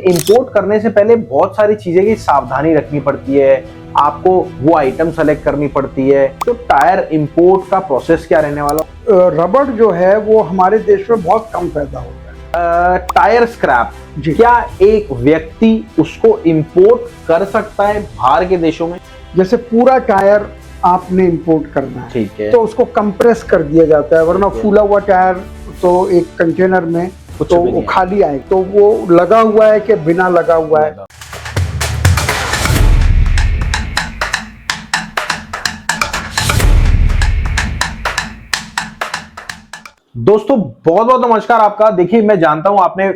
Import करने से पहले बहुत सारी चीजें की सावधानी रखनी पड़ती है, आपको वो आइटम सेलेक्ट करनी पड़ती है। तो टायर इंपोर्ट का प्रोसेस क्या रहने वाला? रबड़ जो है वो हमारे देश में बहुत कम पैदा होता है। टायर स्क्रैप जी। क्या एक व्यक्ति उसको इंपोर्ट कर सकता है बाहर के देशों में? जैसे पूरा टायर आपने इंपोर्ट करना है, ठीक है, तो उसको कंप्रेस कर दिया जाता है, वरना फूला हुआ टायर तो एक कंटेनर में कुछ तो भी वो नहीं खाली आए। तो वो लगा हुआ है कि बिना लगा हुआ है। दोस्तों बहुत बहुत नमस्कार आपका। देखिए, मैं जानता हूं आपने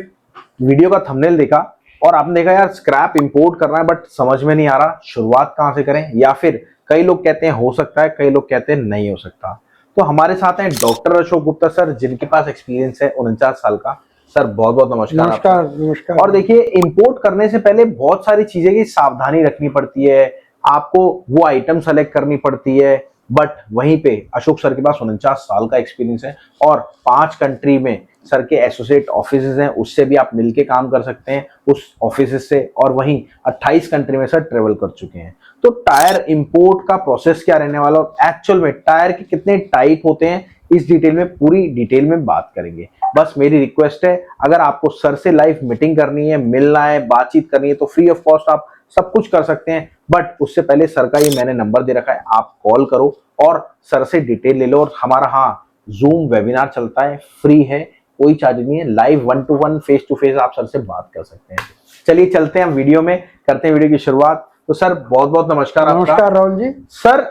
वीडियो का थंबनेल देखा और आपने देखा यार स्क्रैप इंपोर्ट करना है, बट समझ में नहीं आ रहा शुरुआत कहां से करें, या फिर कई लोग कहते हैं हो सकता है, कई लोग कहते हैं नहीं हो सकता। तो हमारे साथ हैं डॉक्टर अशोक गुप्ता सर, जिनके पास एक्सपीरियंस है 49 साल का। सर बहुत बहुत नमस्कार। नमस्कार नमस्कार। और देखिए, इंपोर्ट करने से पहले बहुत सारी चीजें की सावधानी रखनी पड़ती है, आपको वो आइटम सेलेक्ट करनी पड़ती है। बट वहीं पे अशोक सर के पास 49 साल का एक्सपीरियंस है और 5 कंट्री में सर के एसोसिएट ऑफिस हैं, उससे भी आप मिलके काम कर सकते हैं उस ऑफिस से। और वहीं 28 कंट्री में सर ट्रेवल कर चुके हैं। तो टायर इंपोर्ट का प्रोसेस क्या रहने वाला और एक्चुअल में टायर के कितने टाइप होते हैं, इस डिटेल में पूरी डिटेल में बात करेंगे। बस मेरी रिक्वेस्ट है, अगर आपको सर से लाइव मीटिंग करनी है, मिलना है, बातचीत करनी है, तो फ्री ऑफ कॉस्ट आप सब कुछ कर सकते हैं। बट उससे पहले सर का ये मैंने नंबर दे रखा है, आप कॉल करो और सर से डिटेल ले लो। और हमारा जूम वेबिनार चलता है, फ्री है, कोई चार्ज नहीं है। Live 1 to 1 face to face आप सर से बात कर सकते हैं। चलिए चलते हैं हम वीडियो में, करते हैं वीडियो की शुरुआत। तो सर बहुत बहुत नमस्कार आपका। नमस्कार Rahul ji. Sir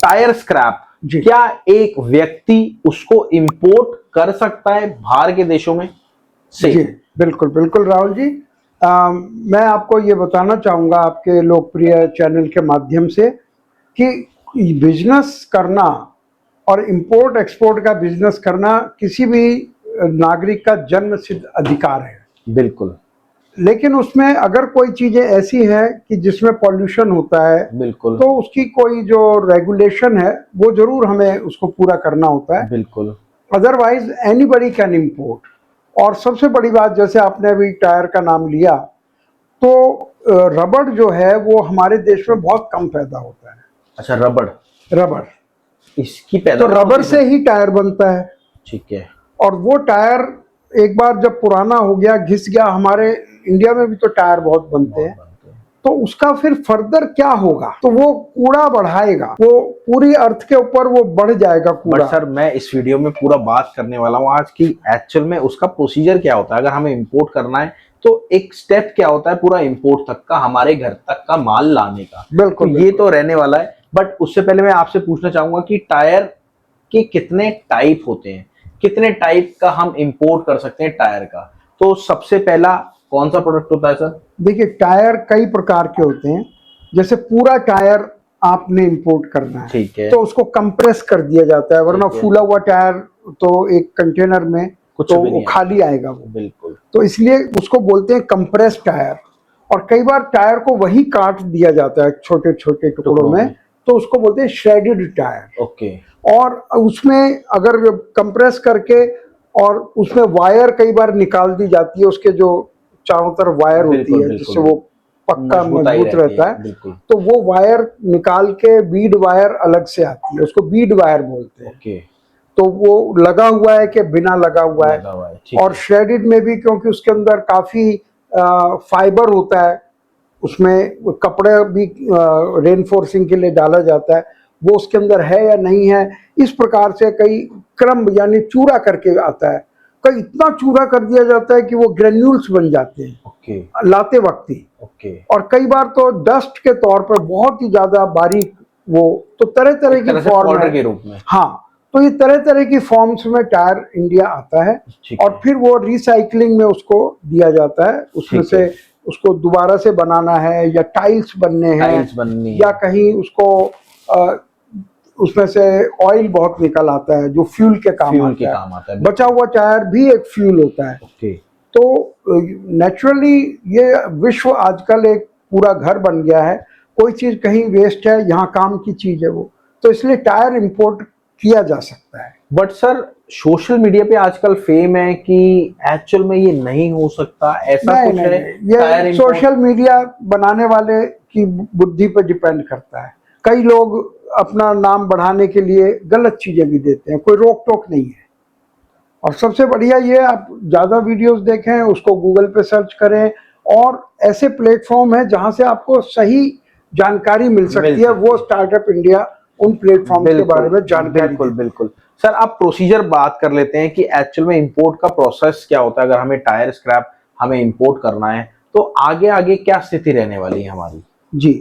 tyre scrap क्या एक व्यक्ति उसको इंपोर्ट कर सकता है बाहर के देशों में से? जी बिल्कुल बिल्कुल राहुल जी। मैं आपको ये बताना चाहूँगा आपके लोकप्रिय चैनल के माध्यम से कि बिजनेस करना और इंपोर्ट एक्सपोर्ट का बिजनेस करना किसी भी नागरिक का जन्म सिद्ध अधिकार है। बिल्कुल। लेकिन उसमें अगर कोई चीज़ें ऐसी हैं कि जिसमें पॉल्यूशन होता है, बिल्कुल, तो उसकी कोई जो रेगुलेशन है वो जरूर हमें उसको पूरा करना होता है। बिल्कुल। Otherwise anybody can import. और सबसे बड़ी बात, जैसे आपने अभी टायर का नाम लिया, तो रबड़ जो है वो हमारे देश में बहुत कम पैदा होता है। अच्छा, रबड़ रबड़ इसकी तो पैदा रबड़ से ही टायर बनता है। ठीक है। और वो टायर एक बार जब पुराना हो गया, घिस गया, हमारे इंडिया में भी तो टायर बहुत बनते हैं, तो उसका फिर फर्दर क्या होगा? तो वो कूड़ा बढ़ाएगा, वो पूरी अर्थ के ऊपर वो बढ़ जाएगा कूड़ा। सर मैं इस वीडियो में पूरा बात करने वाला हूँ आज की एक्चुअल में उसका प्रोसीजर क्या होता है, अगर हमें इंपोर्ट करना है तो एक स्टेप क्या होता है पूरा इंपोर्ट तक का, हमारे घर तक का माल लाने का। बिल्कुल, तो ये तो रहने वाला है। बट उससे पहले मैं आपसे पूछना चाहूंगा कि टायर के कितने टाइप होते हैं, कितने टाइप का हम इंपोर्ट कर सकते हैं टायर का? तो सबसे पहला कौन सा प्रोडक्ट होता है सर? देखिए, टायर कई प्रकार के होते हैं। जैसे पूरा टायर आपने इंपोर्ट करना है, ठीक है, तो उसको कंप्रेस कर दिया जाता है, वरना फूला हुआ टायर तो एक कंटेनर में कुछ तो भी वो नहीं खाली आएगा वो। बिल्कुल। तो इसलिए उसको बोलते हैं कंप्रेस टायर। और कई बार टायर को वही काट दिया जाता है छोटे छोटे टुकड़ों में, तो उसको बोलते हैं श्रेडेड टायर। ओके। और उसमें अगर कंप्रेस करके और उसमें वायर कई बार निकाल दी जाती है, उसके जो चारों तरफ वायर होती है जिससे वो पक्का मजबूत रहता है, तो वो वायर निकाल के बीड वायर अलग से आती है, उसको बीड वायर बोलते हैं। ओके। तो वो लगा हुआ है कि बिना लगा हुआ है। और श्रेडेड में भी, क्योंकि उसके अंदर काफी फाइबर होता है, उसमें कपड़े भी रेनफोर्सिंग के लिए डाला जाता है, वो उसके अंदर है या नहीं है, इस प्रकार से कई क्रम यानी चूरा करके आता है। कई इतना चूरा कर दिया जाता है कि वो ग्रेन्यूल्स बन जाते हैं लाते वक्त ही। और कई बार तो डस्ट के तौर पर बहुत ही ज्यादा बारीक, वो तो तरह तरह की फॉर्म है के रूप में। हाँ, तो ये तरह तरह की फॉर्म्स में टायर इंडिया आता है। और फिर वो रिसाइकलिंग में उसको दिया जाता है, उसमें से उसको दोबारा से बनाना है, या टाइल्स बनने हैं, या कहीं उसको उसमें से ऑयल बहुत निकल आता है जो फ्यूल के काम आता है। बचा हुआ टायर भी एक फ्यूल होता है। तो नेचुरली ये विश्व आजकल एक पूरा घर बन गया है, कोई चीज कहीं वेस्ट है, यहाँ काम की चीज है वो, तो इसलिए टायर इंपोर्ट किया जा सकता है। बट सर सोशल मीडिया पे आजकल फेम है कि एक्चुअल में ये नहीं हो सकता, ऐसा नहीं कुछ नहीं है? नहीं, टायर ये इंपोर्ट सोशल मीडिया बनाने वाले की बुद्धि पर डिपेंड करता है। कई लोग अपना नाम बढ़ाने के लिए गलत चीजें भी देते हैं, कोई रोक टोक नहीं है। और सबसे बढ़िया ये, आप ज्यादा वीडियोस देखें, उसको गूगल पे सर्च करें, और ऐसे प्लेटफॉर्म है जहां से आपको सही जानकारी मिल सकती है, वो स्टार्टअप इंडिया उन प्लेटफॉर्म के बारे में जानकारी बिल्कुल देती है। बिल्कुल। सर आप प्रोसीजर बात कर लेते हैं कि एक्चुअल में इंपोर्ट का प्रोसेस क्या होता है। अगर हमें टायर स्क्रैप हमें इंपोर्ट करना है तो आगे आगे क्या स्थिति रहने वाली है हमारी? जी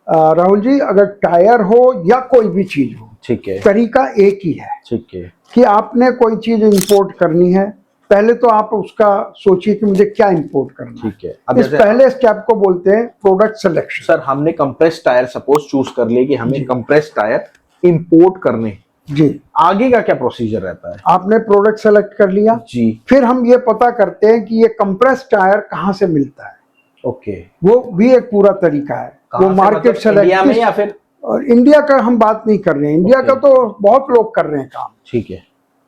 राहुल जी, अगर टायर हो या कोई भी चीज हो, ठीक है। तरीका एक ही है ठीक है। कि आपने कोई चीज इंपोर्ट करनी है, पहले तो आप उसका सोचिए कि मुझे क्या इंपोर्ट करना है। ठीक है। अब इस जैसे पहले स्टेप को बोलते हैं प्रोडक्ट सिलेक्शन। सर हमने कंप्रेस टायर सपोज चूज कर लिए कि हमें जी कंप्रेस टायर इंपोर्ट करने, जी, आगे का क्या प्रोसीजर रहता है? आपने प्रोडक्ट सेलेक्ट कर लिया, जी। फिर हम ये पता करते हैं कि ये कंप्रेस टायर कहाँ से मिलता है। ओके। वो भी एक पूरा तरीका है। वो कहाँ से, मार्केट मतलब इंडिया में सेलेक्ट, या फिर? और इंडिया का हम बात नहीं कर रहे हैं, इंडिया ओके। का तो बहुत लोग कर रहे हैं काम। ठीक है।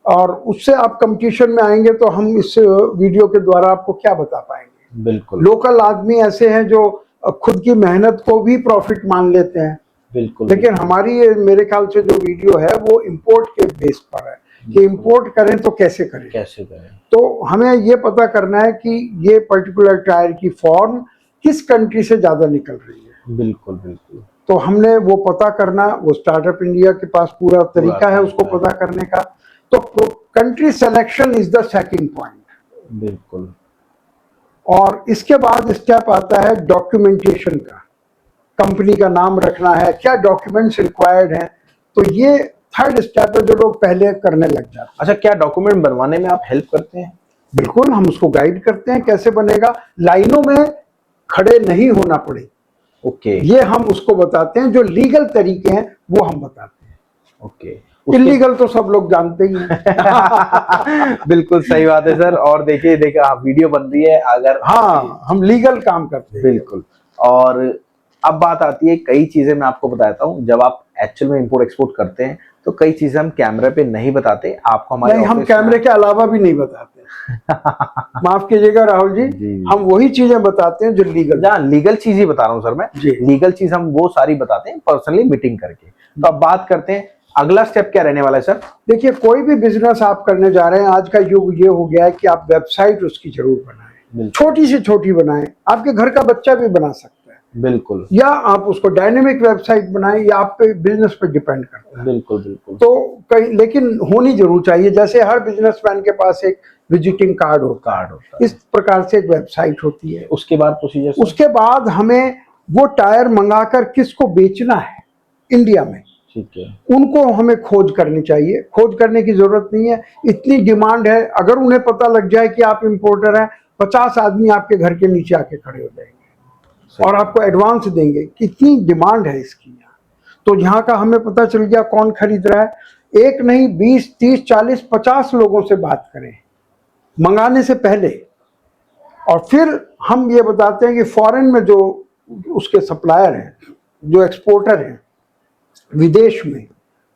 और उससे आप कंपटीशन में आएंगे तो हम इस वीडियो के द्वारा आपको क्या बता पाएंगे। बिल्कुल लोकल आदमी ऐसे हैं जो खुद की मेहनत को भी प्रॉफिट मान लेते हैं, बिल्कुल। लेकिन हमारी ये मेरे ख्याल से जो वीडियो है वो इंपोर्ट के बेस पर है कि इंपोर्ट करें तो कैसे करें। कैसे करें? तो हमें ये पता करना है कि ये पर्टिकुलर टायर की फॉर्म किस कंट्री से ज्यादा निकल रही है। बिल्कुल बिल्कुल। तो हमने वो पता करना, वो स्टार्टअप इंडिया के पास पूरा तरीका है उसको पता करने का। तो country selection is the second point. बिल्कुल। और इसके बाद स्टेप आता है डॉक्यूमेंटेशन का, कंपनी का नाम रखना है, क्या डॉक्यूमेंट्स रिक्वायर्ड हैं। तो ये थर्ड स्टेप है जो लोग पहले करने लग जाते हैं। अच्छा, क्या डॉक्यूमेंट बनवाने में आप हेल्प करते हैं? बिल्कुल, हम उसको गाइड करते हैं कैसे बनेगा, लाइनों में खड़े नहीं होना पड़े। ओके। ये हम उसको बताते हैं, जो लीगल तरीके हैं वो हम बताते हैं। ओके। इलीगल तो सब लोग जानते ही हैं। बिल्कुल सही बात है सर। और देखिए आप वीडियो बन रही है, अगर हाँ, हम लीगल काम करते हैं। बिल्कुल। और अब बात आती है, कई चीजें मैं आपको बताता हूँ, जब आप एक्चुअल में इंपोर्ट एक्सपोर्ट करते हैं तो कई चीजें हम कैमरे पे नहीं बताते आपको, हमारे नहीं, हम ऑफिस कैमरे के अलावा भी नहीं बताते। माफ कीजिएगा राहुल जी, हम वही चीजें बताते हैं जो लीगल। जहाँ लीगल चीज ही बता रहा हूँ सर मैं, लीगल चीज हम वो सारी बताते हैं पर्सनली मीटिंग करके। तो अब बात करते हैं अगला स्टेप क्या रहने वाला है सर? देखिए, कोई भी बिजनेस आप करने जा रहे हैं, आज का युग ये हो गया है कि आप वेबसाइट उसकी जरूर बनाएं, छोटी से छोटी बनाएं, आपके घर का बच्चा भी बना सकता है। बिल्कुल। या आप उसको डायनेमिक वेबसाइट बनाएं, या आप पे बिजनेस पे डिपेंड करता है। बिल्कुल बिल्कुल। तो कई, लेकिन होनी जरूर चाहिए। जैसे हर बिजनेसमैन के पास एक विजिटिंग कार्ड होता है, इस प्रकार से एक वेबसाइट होती है। उसके बाद प्रोसीजर? उसके बाद हमें वो टायर मंगाकर किसको बेचना है इंडिया में, ठीक है, उनको हमें खोज करनी चाहिए। खोज करने की जरूरत नहीं है, इतनी डिमांड है। अगर उन्हें पता लग जाए कि आप इंपोर्टर हैं, 50 आदमी आपके घर के नीचे आके खड़े हो जाएंगे और आपको एडवांस देंगे। कितनी डिमांड है इसकी यहाँ। तो यहाँ का हमें पता चल गया कौन खरीद रहा है। एक नहीं, 20, 30, 40, 50 लोगों से बात करें मंगाने से पहले। और फिर हम ये बताते हैं कि फॉरेन में जो उसके सप्लायर हैं, जो एक्सपोर्टर हैं विदेश में,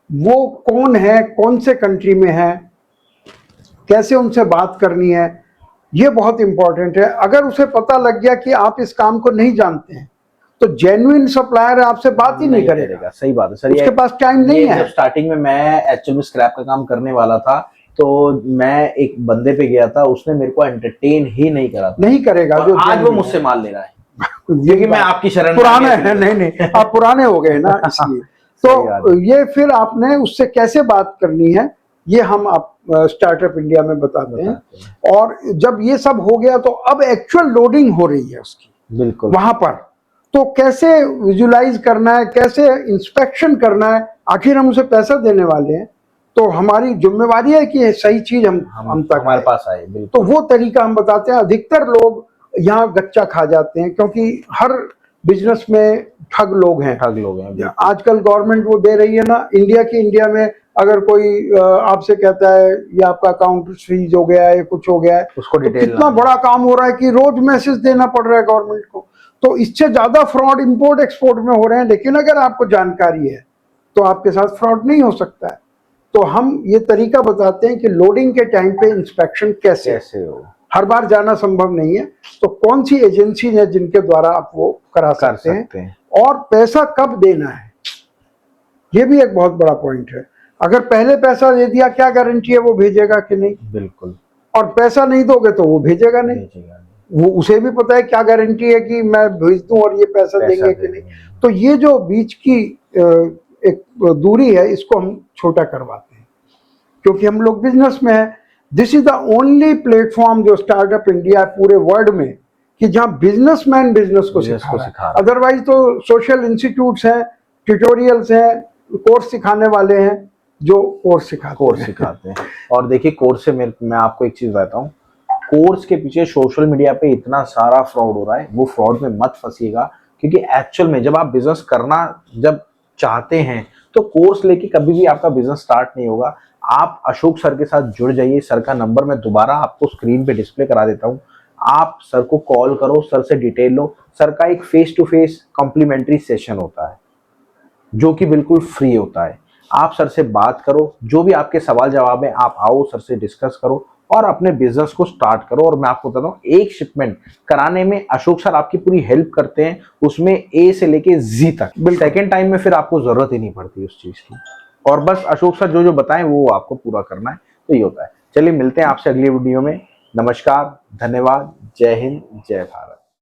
वो कौन है, कौन से कंट्री में है, कैसे उनसे बात करनी है, ये बहुत इंपॉर्टेंट है। अगर उसे पता लग गया कि आप इस काम को नहीं जानते हैं तो जेन्युइन सप्लायर आपसे बात ही नहीं करेगा। सही बात है सर, उसके पास टाइम नहीं है। जब स्टार्टिंग में मैं एक्चुअल में स्क्रैप का काम करने वाला था तो मैं एक बंदे पे गया था, उसने मेरे को एंटरटेन ही नहीं करा था। नहीं करेगा जो आज वो मुझसे माल ले रहा है क्योंकि मैं आपकी शरण पुराने हैं। नहीं, आप पुराने हो गए ना, इसलिए। तो ये फिर आपने उससे कैसे बात करनी है, ये हम आप स्टार्टअप इंडिया में बताते हैं। और जब ये सब हो गया तो अब एक्चुअल लोडिंग हो रही है उसकी, बिल्कुल वहां पर। तो कैसे विजुलाइज करना है, कैसे इंस्पेक्शन करना है, आखिर हम उसे पैसा देने वाले हैं, तो हमारी जिम्मेवारी है कि सही चीज हम तक हमारे पास आए। तो वो तरीका हम बताते हैं। अधिकतर लोग यहाँ गच्चा खा जाते हैं, क्योंकि हर बिजनेस में ठग लोग हैं। आजकल गवर्नमेंट वो दे रही है ना, इंडिया में अगर कोई आपसे कहता है ये आपका अकाउंट फ्रीज हो गया है, कुछ हो गया है, उसको तो कितना बड़ा काम हो रहा है कि रोज मैसेज देना पड़ रहा है गवर्नमेंट को। तो इससे ज्यादा फ्रॉड इंपोर्ट एक्सपोर्ट में हो रहे हैं। लेकिन अगर आपको जानकारी है तो आपके साथ फ्रॉड नहीं हो सकता है। तो तो हम ये तरीका बताते हैं कि लोडिंग के टाइम पे इंस्पेक्शन कैसे कैसे हो हर बार जाना संभव नहीं है, तो कौन सी एजेंसी है जिनके द्वारा आप वो करा कर सकते हैं, सकते हैं। और पैसा कब देना है, ये भी एक बहुत बड़ा पॉइंट है। अगर पहले पैसा दे दिया, क्या गारंटी है वो भेजेगा कि नहीं, बिल्कुल और पैसा नहीं दोगे तो वो भेजेगा नहीं, भेजेगा नहीं। वो उसे भी पता है क्या गारंटी है कि मैं भेज दूं और ये पैसा देंगे कि नहीं। तो ये जो बीच की एक दूरी है, इसको हम छोटा करवाते हैं, क्योंकि हम लोग बिजनेस में है। This is the only platform जो स्टार्टअप इंडिया पूरे वर्ल्ड में कि जहां बिजनेसमैन बिजनेस को सिखा रहा है। अदरवाइज तो सोशल इंस्टीट्यूट्स हैं, ट्यूटोरियल्स हैं, कोर्स सिखाने वाले हैं जो कोर्स सिखाते हैं। और देखिए कोर्स से मैं आपको एक चीज बताता हूँ, कोर्स के पीछे सोशल मीडिया पे इतना सारा फ्रॉड हो रहा है, वो फ्रॉड में मत फंसिएगा, क्योंकि एक्चुअल में जब आप बिजनेस करना जब चाहते हैं तो कोर्स लेके कभी भी आपका बिजनेस स्टार्ट नहीं होगा। आप अशोक सर के साथ जुड़ जाइए। सर का नंबर मैं दोबारा आपको स्क्रीन पे डिस्प्ले करा देता हूँ। आप सर को कॉल करो, सर से डिटेल लो। सर का एक face to face complimentary session होता है जो कि बिल्कुल फ्री होता है। आप सर से बात करो, जो भी आपके सवाल जवाब है आप आओ सर से डिस्कस करो और अपने बिजनेस को स्टार्ट करो। और मैं आपको बताता हूँ, एक शिपमेंट कराने में अशोक सर आपकी पूरी हेल्प करते हैं, उसमें ए से लेके जी तक। सेकेंड टाइम में फिर आपको जरूरत ही नहीं पड़ती उस चीज की, और बस अशोक सर जो जो बताएं वो आपको पूरा करना है। तो ये होता है। चलिए मिलते हैं आपसे अगली वीडियो में। नमस्कार, धन्यवाद, जय हिंद, जय भारत।